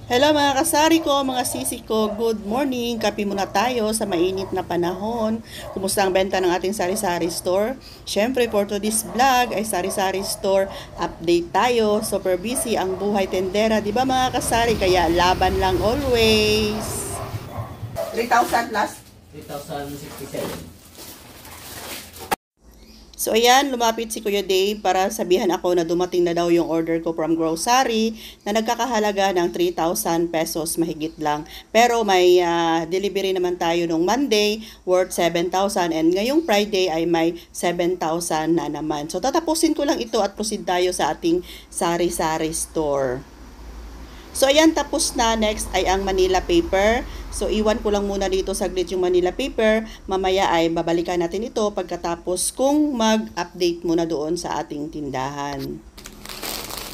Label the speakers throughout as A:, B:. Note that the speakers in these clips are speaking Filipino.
A: Hello mga kasari ko, mga sisi ko, good morning. Kape muna tayo sa mainit na panahon. Kumusta ang benta ng ating sari-sari store? Syempre, for today's vlog ay sari-sari store update tayo. Super busy ang buhay tendera, di ba mga kasari? Kaya laban lang always. 3,000 plus?
B: 3,067.
A: So ayan, lumapit si Kuya Dave para sabihan ako na dumating na daw yung order ko from grocery na nagkakahalaga ng 3,000 pesos mahigit lang. Pero may delivery naman tayo nung Monday worth 7,000 and ngayong Friday ay may 7,000 na naman. So tatapusin ko lang ito at proceed tayo sa ating sari-sari store. So ayan, tapos na. Next ay ang Manila paper. So iwan ko lang muna dito saglit yung Manila paper. Mamaya ay babalikan natin ito pagkatapos kung mag-update muna doon sa ating tindahan.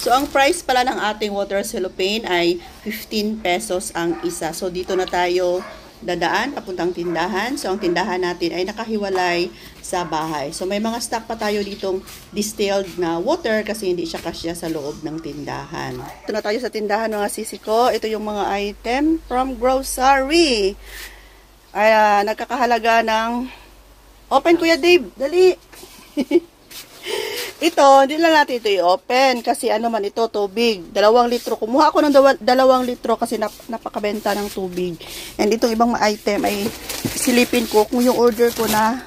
A: So ang price pala ng ating water cellophane ay 15 pesos ang isa. So dito na tayo dadaan papuntang tindahan. So ang tindahan natin ay nakahiwalay sa bahay. So may mga stock pa tayo ditong distilled na water kasi hindi siya kasya sa loob ng tindahan. Ito na tayo sa tindahan mga sisi ko. Ito yung mga item from grocery. Ay nagkakahalaga ng open Kuya Dave, dali. Ito, hindi lang natin ito i-open kasi ano man ito, tubig. 2 litro. Kumuha ako ng 2 litro kasi napakabenta ng tubig. And itong ibang item ay silipin ko kung yung order ko na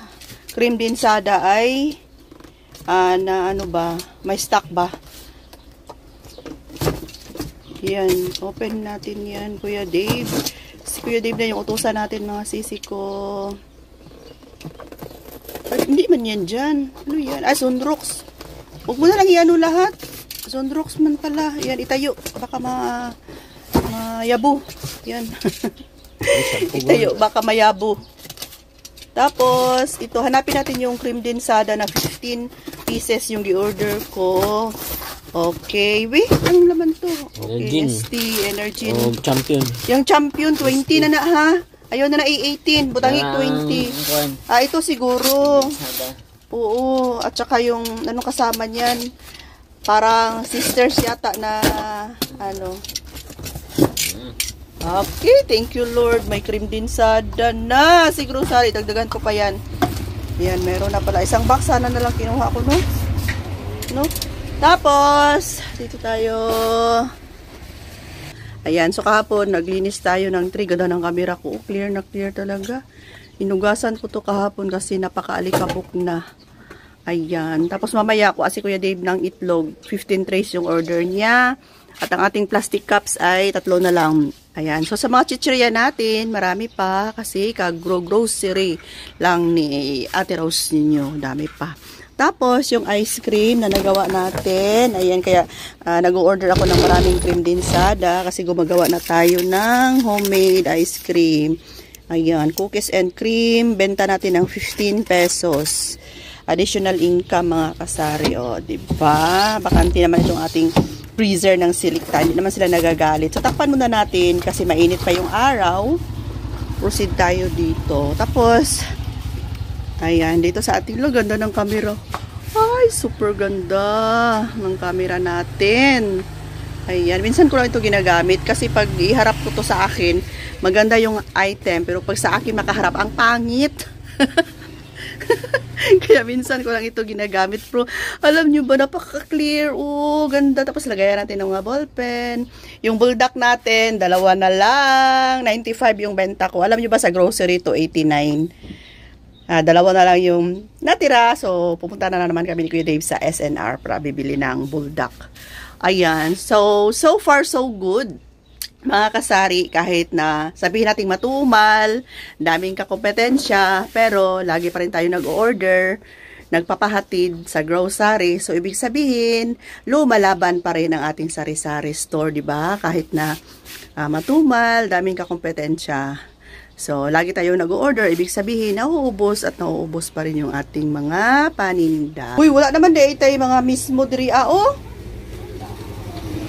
A: cream densada ay na ano ba, may stock ba. Yan, open natin yan, Kuya Dave. Si Kuya Dave na yung utusan natin mga sisi ko. Ay, hindi man yan dyan. Ano yan? Ah, Sunrox. Huwag mo na lang i-ano lahat. Sunrox man pala. Yan, itayo. Baka mayabo. Yan. Itayo, baka mayabo. Tapos, ito, hanapin natin yung cream densada na 15 pieces yung di-order ko. Okay. Wait, anong laman to? Okay, ST, Energin.
B: Oh, champion.
A: Yung champion, 20 na ha? Ayaw na 18. Butangi 20. Ah, ito siguro. Oo, at saka yung anong kasama niyan, parang sisters yata na ano. Okay, thank you Lord. May cream densada na. Siguro sorry, dagdagan ko pa yan. Yan, meron na pala. Isang box sana na lang kinuha ko, no? No? Tapos, dito tayo. Ayan, so kahapon, naglinis tayo ng tree. Ganda ng camera ko. Clear na clear talaga. Inugasan ko to kahapon kasi napaka-alikabok na. Ayan. Tapos mamaya ko si Kuya Dave ng itlog. 15 trays yung order niya. At ang ating plastic cups ay 3 na lang. Ayan. So sa mga chichirya natin, marami pa kasi kagro-grocery lang ni Ate Rose ninyo. Dami pa. Tapos yung ice cream na nagawa natin. Ayan, kaya nag-order ako ng maraming cream densada kasi gumagawa na tayo ng homemade ice cream. Ayan, cookies and cream. Benta natin ng 15 pesos. Additional income mga kasari, o, diba? Bakante naman itong ating freezer ng Silicta. Hindi naman sila nagagalit. So, takpan muna natin kasi mainit pa yung araw. Proceed tayo dito. Tapos, ayan, dito sa ating ganda ng camera. Ay, super ganda ng camera natin. Ayan, minsan ko lang ito ginagamit kasi pag iharap ko to sa akin, maganda yung item. Pero pag sa akin makaharap, ang pangit. Kaya minsan ko lang ito ginagamit. Pero alam nyo ba, napaka-clear. Oh, ganda. Tapos lagayan natin ng mga ballpen. Yung buldak natin, 2 na lang. 95 yung benta ko. Alam nyo ba sa grocery to 89. 2 na lang yung natira. So, pupunta na naman kami ni Kuya Dave sa SNR para bibili ng buldak. Ayan. So far so good. Mga kasari, kahit na sabihin nating matumal, daming kakompetensya, pero lagi pa rin tayo nag-order, nagpapahatid sa grocery. So, ibig sabihin, lumalaban pa rin ang ating sari-sari store, di ba? Kahit na matumal, daming kakompetensya. So, lagi tayo nag-order, ibig sabihin, nauubos at nauubos pa rin yung ating mga paninda. Uy, wala naman dahil tayo mga mismo diri, oh.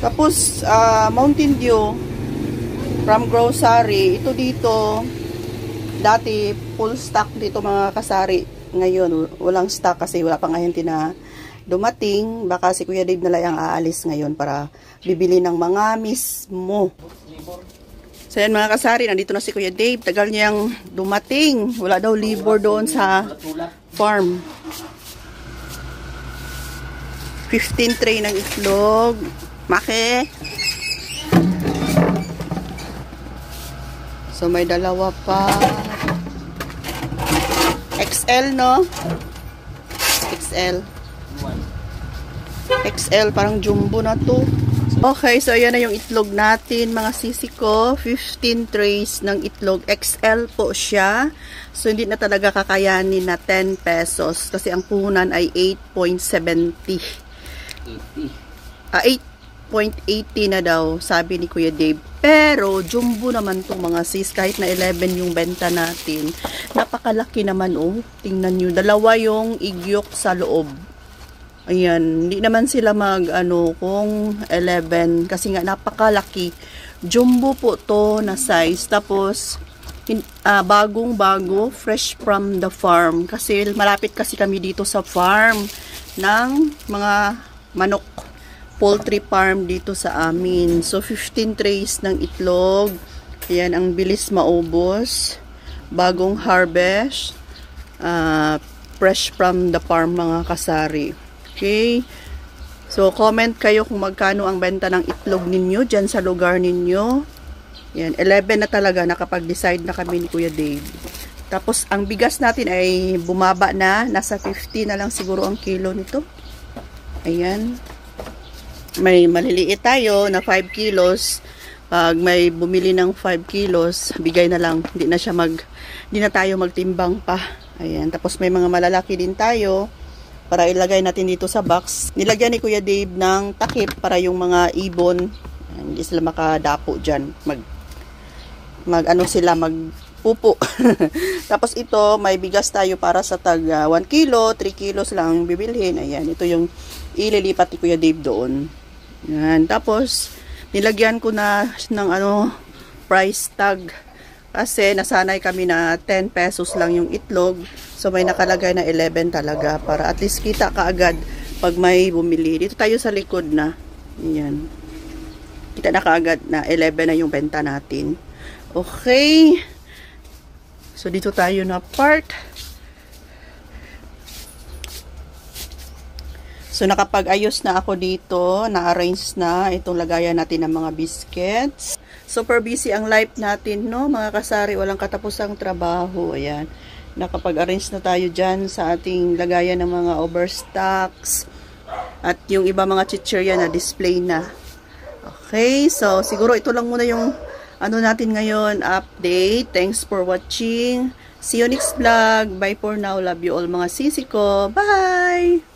A: Tapos, Mountain Dew, from grocery, ito dito, dati full stock dito mga kasari. Ngayon, walang stock kasi wala pang ahente na dumating. Baka si Kuya Dave na lang ang aalis ngayon para bibili ng mga mismo. So yan mga kasari, nandito na si Kuya Dave. Tagal niyang dumating. Wala daw libor doon sa farm. 15 tray ng itlog. Maki. So may dalawa pa. XL, no? XL. XL, parang jumbo na to. Okay, so ayan na yung itlog natin, mga sisi ko. 15 trays ng itlog. XL po siya. So, hindi na talaga kakayanin na 10 pesos. Kasi ang puhunan ay 8.70. 8.80 na daw, sabi ni Kuya Dave. Pero, jumbo naman tong mga sis. Kahit na 11 yung benta natin. Napakalaki naman, oh. Tingnan nyo. Dalawa yung igyok sa loob. Ayan, hindi naman sila kung 11 kasi nga napakalaki. Jumbo po to na size. Tapos bagong-bago, fresh from the farm kasi malapit kasi kami dito sa farm ng mga manok, poultry farm dito sa amin. So 15 trays ng itlog. Ayan, ang bilis maubos. Bagong harvest. Fresh from the farm mga kasari. Okay. So, comment kayo kung magkano ang benta ng itlog ninyo dyan sa lugar ninyo. Yan, 11 na talaga. Nakapag-decide na kami ni Kuya Dave. Tapos, ang bigas natin ay bumaba na. Nasa 50 na lang siguro ang kilo nito. Ayan. May maliliit tayo na 5 kilos. Pag may bumili ng 5 kilos, bigay na lang. Hindi na tayo magtimbang pa. Ayan. Tapos, may mga malalaki din tayo. Para ilagay natin dito sa box. Nilagyan ni Kuya Dave ng takip para yung mga ibon, hindi sila makadapo dyan. Magpupo. Tapos ito, may bigas tayo para sa tag 1 kilo, 3 kilos lang ang bibilhin. Ayan, ito yung ililipat ni Kuya Dave doon. Ayan, tapos, nilagyan ko na ng price tag. Kasi nasanay kami na 10 pesos lang yung itlog. So may nakalagay na 11 talaga para at least kita kaagad pag may bumili. Dito tayo sa likod na. Ayan. Kita na kaagad na 11 na yung benta natin. Okay. So dito tayo na part. So nakapag-ayos na ako dito. Na-arrange na itong lagayan natin ng mga biscuits. Super busy ang life natin, no? Mga kasari, walang katapusang trabaho. Ayan. Nakapag-arrange na tayo dyan sa ating lagayan ng mga overstocks. At yung iba mga chichirya na display na. Okay, so siguro ito lang muna yung natin ngayon, update. Thanks for watching. See you next vlog. Bye for now. Love you all mga sisi ko. Bye!